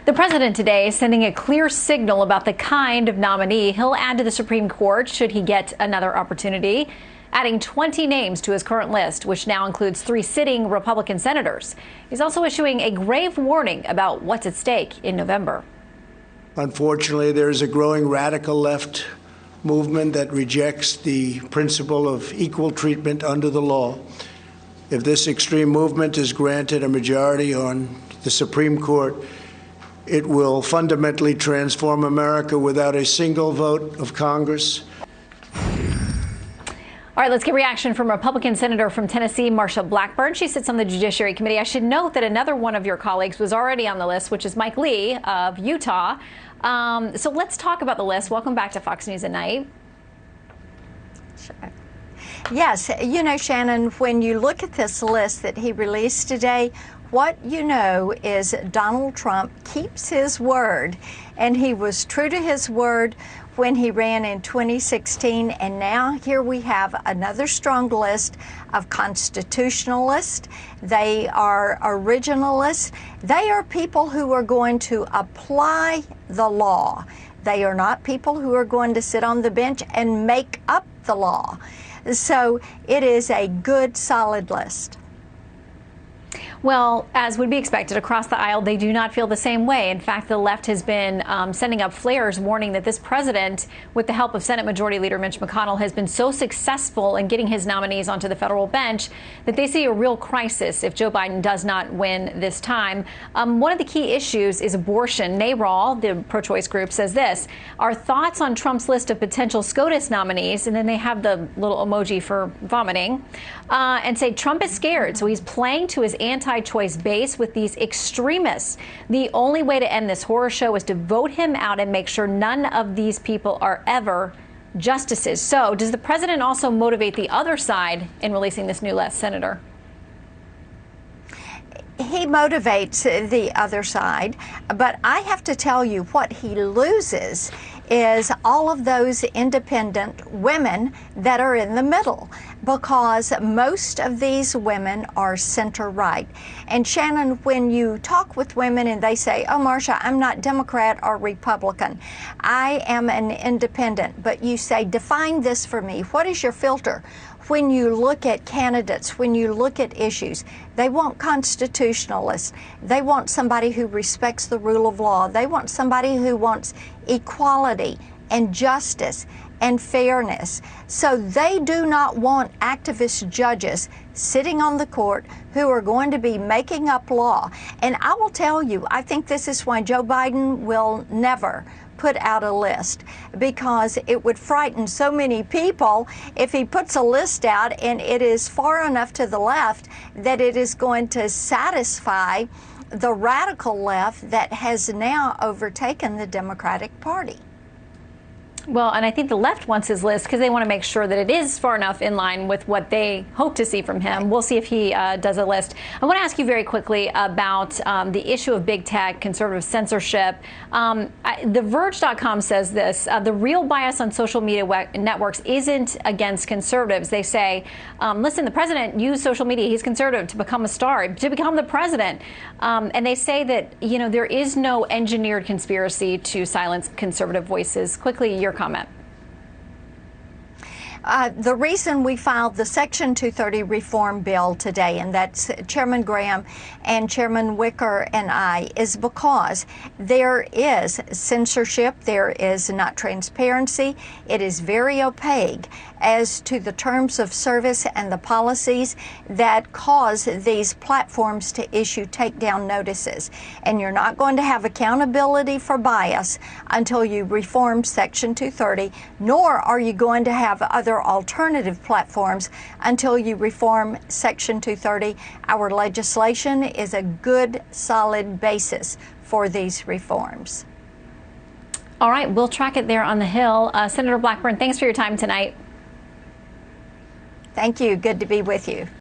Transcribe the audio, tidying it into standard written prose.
The president today is sending a clear signal about the kind of nominee he'll add to the Supreme Court should he get another opportunity, adding 20 names to his current list, which now includes 3 sitting Republican senators. He's also issuing a grave warning about what's at stake in November. Unfortunately, there is a growing radical left movement that rejects the principle of equal treatment under the law. If this extreme movement is granted a majority on the Supreme Court, it will fundamentally transform America without a single vote of Congress. All right, let's get reaction from Republican Senator from Tennessee, Marsha Blackburn. She sits on the Judiciary Committee. I should note that another one of your colleagues was already on the list, which is Mike Lee of Utah. So let's talk about the list. Welcome back to Fox News at Night. Sure. Yes, you know, Shannon, when you look at this list that he released today, what you know is Donald Trump keeps his word, and he was true to his word when he ran in 2016, and now here we have another strong list of constitutionalists. They are originalists. They are people who are going to apply the law. They are not people who are going to sit on the bench and make up the law. So it is a good, solid list. Well, as would be expected, across the aisle, they do not feel the same way. In fact, the left has been sending up flares warning that this president, with the help of Senate Majority Leader Mitch McConnell, has been so successful in getting his nominees onto the federal bench that they see a real crisis if Joe Biden does not win this time. One of the key issues is abortion. NARAL, the pro-choice group, says this: our thoughts on Trump's list of potential SCOTUS nominees, and then they have the little emoji for vomiting, and say Trump is scared, so he's playing to his anti-choice base with these extremists. The only way to end this horror show is to vote him out and make sure none of these people are ever justices. So does the president also motivate the other side in releasing this new list, Senator? He motivates the other side, but I have to tell you what he loses is all of those independent women that are in the middle, because most of these women are center-right. And Shannon, when you talk with women and they say, oh, Marsha, I'm not Democrat or Republican, I am an independent, but you say, define this for me. What is your filter? When you look at candidates, when you look at issues, they want constitutionalists. They want somebody who respects the rule of law. They want somebody who wants equality and justice and fairness. So they do not want activist judges sitting on the court who are going to be making up law. And I will tell you, I think this is why Joe Biden will never put out a list, because it would frighten so many people if he puts a list out and it is far enough to the left that it is going to satisfy the radical left that has now overtaken the Democratic Party. Well, and I think the left wants his list because they want to make sure that it is far enough in line with what they hope to see from him. We'll see if he does a list. I want to ask you very quickly about the issue of big tech, conservative censorship. TheVerge.com says this: the real bias on social media networks isn't against conservatives. They say, listen, the president used social media. He's conservative to become a star, to become the president. And they say that, you know, there is no engineered conspiracy to silence conservative voices. Quickly, your comment. The reason we filed the Section 230 reform bill today, and that's Chairman Graham and Chairman Wicker and I, is because there is censorship, there is not transparency, it is very opaque as to the terms of service and the policies that cause these platforms to issue takedown notices. And you're not going to have accountability for bias until you reform Section 230, nor are you going to have other alternative platforms until you reform Section 230. Our legislation is a good, solid basis for these reforms. All right, we'll track it there on the Hill. Senator Blackburn, thanks for your time tonight. Thank you. Good to be with you.